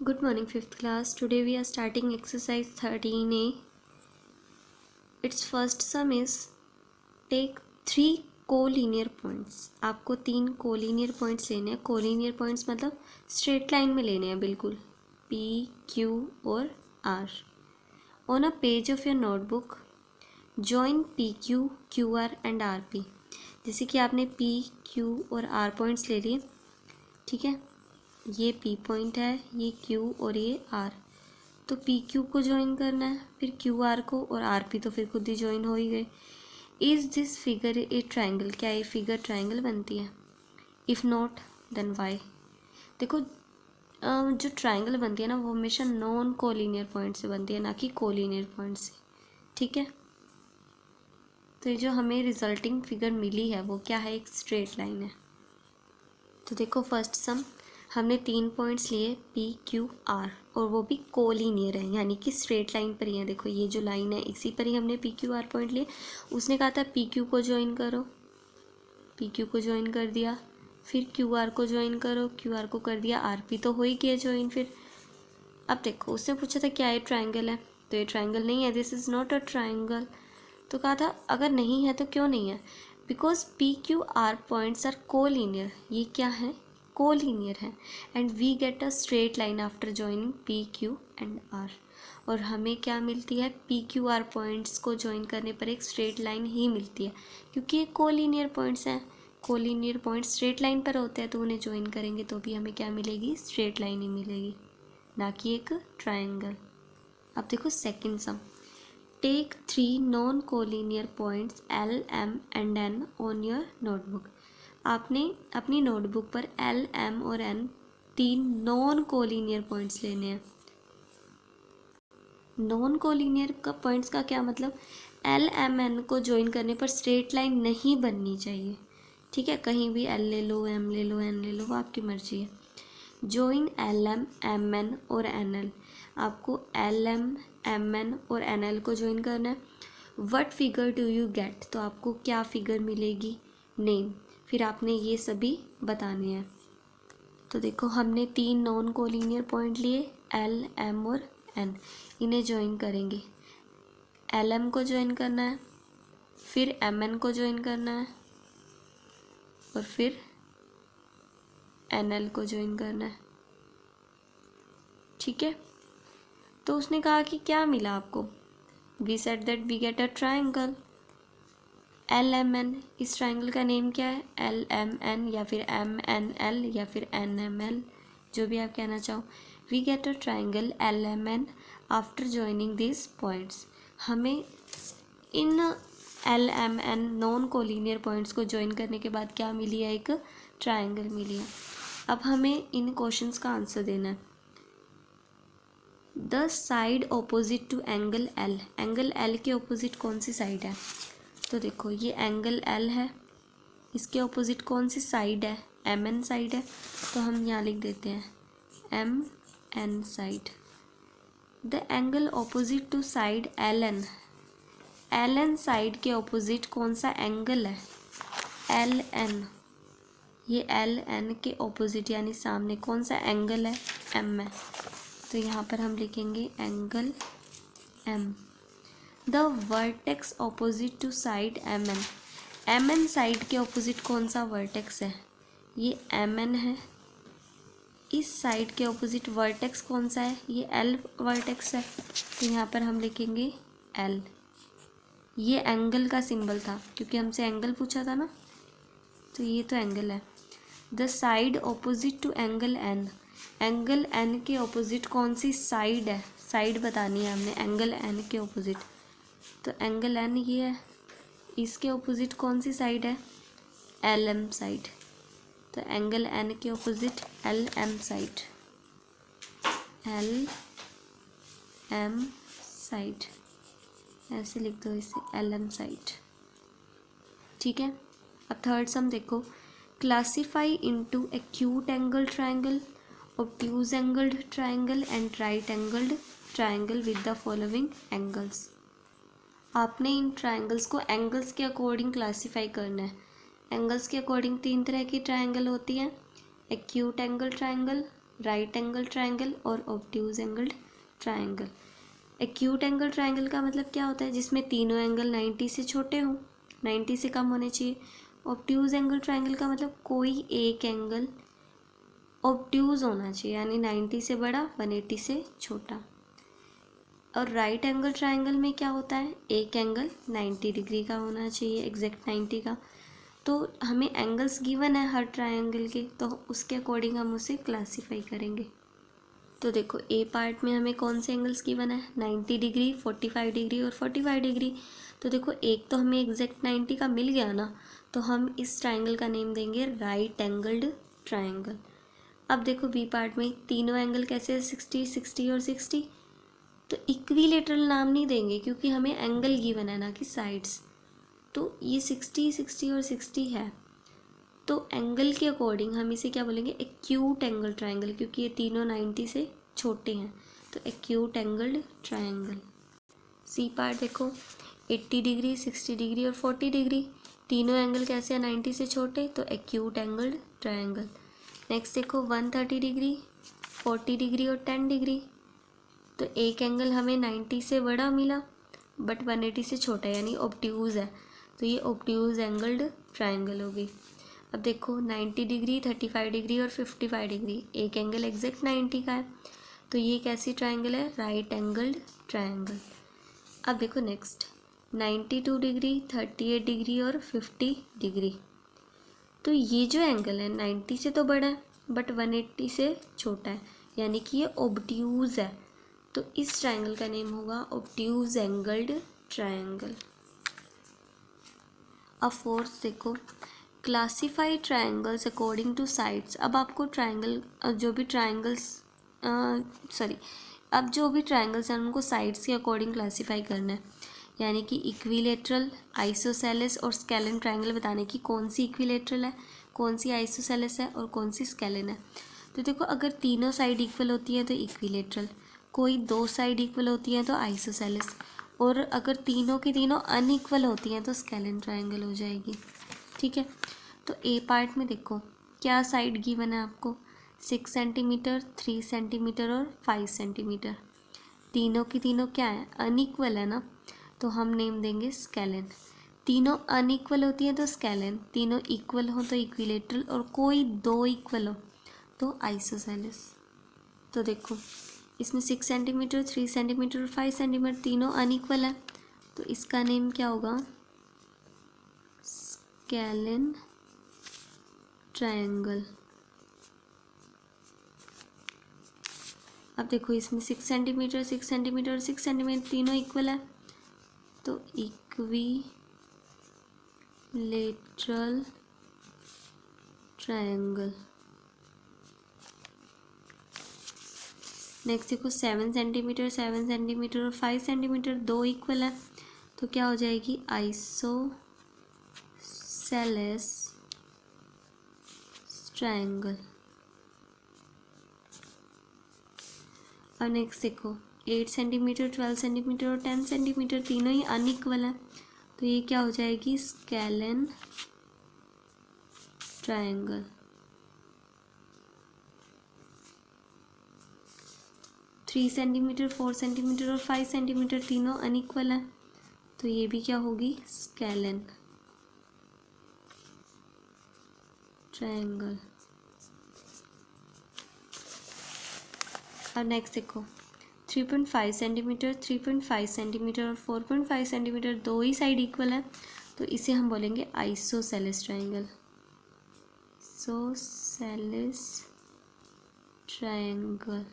Good morning, 5th class. Today we are starting exercise 13A. Its first sum is take 3 collinear points. आपको 3 collinear points लेने हैं. Collinear points मतलब straight line में लेने हैं बिल्कुल. P, Q और R. On a page of your notebook, join PQ, QR and RP. जैसे कि आपने P, Q और R points ले लिए, ठीक है. ये P पॉइंट है, ये Q और ये R. तो पी क्यू को ज्वाइन करना है, फिर क्यू आर को, और आर पी तो फिर खुद ही ज्वाइन हो ही गए. Is this figure a triangle? क्या ये फिगर ट्राइंगल बनती है? If not then why? देखो जो ट्राइंगल बनती है ना वो हमेशा नॉन कोलिनियर पॉइंट से बनती है, ना कि कोलिनियर पॉइंट से. ठीक है. तो ये जो हमें रिजल्टिंग फिगर मिली है वो क्या है? एक स्ट्रेट लाइन है. तो देखो फर्स्ट सम हमने 3 पॉइंट्स लिए पी क्यू आर, और वो भी कोलिनियर है, यानी कि स्ट्रेट लाइन पर ही है. देखो ये जो लाइन है इसी पर ही हमने पी क्यू आर पॉइंट लिए. उसने कहा था पी क्यू को ज्वाइन करो, पी क्यू को ज्वाइन कर दिया. फिर क्यू आर को ज्वाइन करो, क्यू आर को कर दिया. आर पी तो हो ही गया ज्वाइन. फिर अब देखो उसने पूछा था क्या ये ट्राइंगल है, तो ये ट्राइंगल नहीं है. This is not a triangle. तो कहा था अगर नहीं है तो क्यों नहीं है? Because P Q R points are collinear. ये क्या है? कोलिनियर है. And we get a straight line after joining P Q and R. और हमें क्या मिलती है? पी क्यू आर पॉइंट्स को ज्वाइन करने पर एक स्ट्रेट लाइन ही मिलती है, क्योंकि ये कोलिनियर पॉइंट्स हैं. कोलिनियर पॉइंट्स स्ट्रेट लाइन पर होते हैं, तो उन्हें ज्वाइन करेंगे तो भी हमें क्या मिलेगी? स्ट्रेट लाइन ही मिलेगी, ना कि एक ट्राइंगल. अब देखो second sum. Take 3 non collinear points L, M and N on your notebook. आपने अपनी नोटबुक पर L, M और N 3 नॉन कोलिनियर पॉइंट्स लेने हैं. नॉन कोलिनियर का पॉइंट्स का क्या मतलब? L, M, N को ज्वाइन करने पर स्ट्रेट लाइन नहीं बननी चाहिए. ठीक है. कहीं भी L ले लो, M ले लो, N ले लो, वो आपकी मर्जी है. Join L, M, M, N और N L. आपको L, M, M, N और N L को ज्वाइन करना है. What figure do you get? तो आपको क्या फिगर मिलेगी? नेम. फिर आपने ये सभी बताने हैं. तो देखो हमने 3 नॉन कोलिनियर पॉइंट लिए L, M और N. इन्हें ज्वाइन करेंगे. L, M को ज्वाइन करना है, फिर M, N को ज्वाइन करना है, और फिर N L को ज्वाइन करना है. ठीक है. तो उसने कहा कि क्या मिला आपको? We said that we get a triangle L M N. इस ट्राइंगल का नेम क्या है? एल एम एन, या फिर एम एन एल, या फिर एन एम एल, जो भी आप कहना चाहो. We get a triangle L M N after joining this points. हमें इन L M N non collinear points को ज्वाइन करने के बाद क्या मिली है? एक ट्राइंगल मिली है. अब हमें इन क्वेश्चंस का आंसर देना है. The side opposite to angle L. Angle L के ऑपोजिट कौन सी साइड है? तो देखो ये एंगल एल है, इसके ऑपोजिट कौन सी साइड है? एम एन साइड है. तो हम यहाँ लिख देते हैं M N side. The angle opposite to side L N. L N side के ऑपोजिट कौन सा एंगल है? L N. ये एल एन के ऑपोजिट यानी सामने कौन सा एंगल है? एम है. तो यहाँ पर हम लिखेंगे angle M. The vertex opposite to side M N. M N side के ऑपोजिट कौन सा वर्टेक्स है? ये एम एन है. इस साइड के ऑपोजिट वर्टेक्स कौन सा है? ये एल वर्टेक्स है. तो यहाँ पर हम लिखेंगे एल. ये एंगल का सिंबल था, क्योंकि हमसे एंगल पूछा था ना, तो ये तो एंगल है. The side opposite to angle N. Angle N के ऑपोजिट कौन सी साइड है? साइड बतानी है हमने एंगल एन के ऑपोजिट. तो एंगल एन ये है, इसके ऑपोजिट कौन सी साइड है? L M side. तो एंगल एन के opposite L M side. L M side ऐसे लिख दो इसे, एल एम साइड. ठीक है. अब थर्ड सम देखो. Classify into acute angle triangle, obtuse angled triangle and right angled triangle with the following angles. आपने इन ट्राइंगल्स को एंगल्स के अकॉर्डिंग क्लासीफाई करना है. एंगल्स के अकॉर्डिंग 3 तरह की ट्राइंगल होती हैं. Acute angle triangle, right angle triangle और obtuse angle triangle. Acute angle triangle का मतलब क्या होता है, जिसमें तीनों एंगल 90 से छोटे हों, 90 से कम होने चाहिए। ऑब्ट्यूज एंगल ट्रायंगल का मतलब कोई एक एंगल ऑब्ट्यूज होना चाहिए, यानी 90 से बड़ा 180 से छोटा। और राइट एंगल ट्रायंगल में क्या होता है, एक एंगल 90 डिग्री का होना चाहिए, एग्जैक्ट 90 का। तो हमें एंगल्स गिवन है हर ट्रायंगल के, तो उसके अकॉर्डिंग हम उसे क्लासीफाई करेंगे। तो देखो ए पार्ट में हमें कौन से एंगल्स गिवन है, 90 डिग्री, 45 डिग्री और 45 डिग्री। तो देखो एक तो हमें एग्जैक्ट 90 का मिल गया ना, तो हम इस ट्रायंगल का नेम देंगे राइट एंगल्ड ट्रायंगल। अब देखो बी पार्ट में तीनों एंगल कैसे है, 60, 60 और 60। तो इक्विलेटरल नाम नहीं देंगे क्योंकि हमें एंगल गिवन है ना कि साइड्स। तो ये 60, 60 और 60 है, तो एंगल के अकॉर्डिंग हम इसे क्या बोलेंगे, एक्यूट एंगल ट्रायंगल, क्योंकि ये तीनों 90 से छोटे हैं। तो acute angled triangle. C part देखो 80 डिग्री, 60 डिग्री और 40 डिग्री, तीनों एंगल कैसे हैं, 90 से छोटे, तो एक्यूट एंगल्ड ट्रायंगल। नेक्स्ट देखो 130 डिग्री, 40 डिग्री और 10 डिग्री, तो एक एंगल हमें 90 से बड़ा मिला बट 180 से छोटा है, यानी ऑब्ट्यूज है, तो ये ऑब्ट्यूज एंगल्ड ट्रायंगल होगी। अब देखो 90 डिग्री, 35 डिग्री और 55 डिग्री, एक एंगल एग्जैक्ट 90 का है, तो ये कैसी ट्रायंगल है, राइट एंगल्ड ट्रायंगल। अब देखो नेक्स्ट 92 डिग्री, 38 डिग्री और 50 डिग्री, तो ये जो एंगल है 90 से तो बड़ा है बट 180 से छोटा है, यानी कि ये ऑब्ट्यूज है, तो इस ट्रायंगल का नेम होगा ऑब्ट्यूज एंगल्ड ट्रायंगल। अब फोर्थ देखो, classify triangles according two sides. अब आपको ट्रायंगल जो भी ट्रायंगल्स अब जो भी ट्रायंगल्स हैं उनको साइड्स के अकॉर्डिंग क्लासीफाई करना है, यानी कि इक्विलेटरल, आइसोसेलेस और स्केलन ट्रायंगल बताने की कौन सी इक्विलेटरल है, कौन सी आइसोसेलेस है और कौन सी स्केलन है। तो देखो अगर तीनों साइड इक्वल होती है तो इक्विलेटरल, कोई दो साइड इक्वल होती है तो आइसोसेलेस, और अगर तीनों की तीनों अनइक्वल होती हैं तो स्केलन ट्रायंगल हो जाएगी। ठीक है, तो ए पार्ट में देखो क्या साइड गिवन है आपको, 6 सेंटीमीटर, 3 सेंटीमीटर और 5 सेंटीमीटर, तीनों की तीनों क्या है, अनइक्वल है ना, तो हम नेम देंगे स्केलन। तीनों अनइक्वल होती हैं तो स्केलन, तीनों इक्वल हो तो इक्विलेटरल, और कोई दो इक्वल हो तो आइसोसेलेस। तो देखो इसमें 6 सेंटीमीटर, 3 सेंटीमीटर और 5 सेंटीमीटर तीनों अनइक्वल है, तो इसका नेम क्या होगा, स्केलन ट्रायंगल। अब देखो इसमें 6 सेंटीमीटर, 6 सेंटीमीटर और 6 सेंटीमीटर तीनों इक्वल है, तो इक्विलेटरल ट्रायंगल। नेक्स्ट देखो 7 सेंटीमीटर, 7 सेंटीमीटर और 5 सेंटीमीटर दो इक्वल है, तो क्या हो जाएगी, आइसोसेलेस ट्रायंगल। और नेक्स्ट देखो 8 सेंटीमीटर, 12 सेंटीमीटर और 10 सेंटीमीटर तीनों ही अनइक्वल है, तो ये क्या हो जाएगी, स्केलन ट्रायंगल। 3 सेंटीमीटर, 4 सेंटीमीटर और 5 सेंटीमीटर तीनों अनइक्वल है, तो ये भी क्या होगी, स्केलन ट्रायंगल। अब नेक्स्ट देखो 3.5 सेंटीमीटर, 3.5 सेंटीमीटर और 4.5 सेंटीमीटर दो ही साइड इक्वल है, तो इसे हम बोलेंगे आइसोसेलेस ट्रायंगल, आइसोसेलेस ट्रायंगल।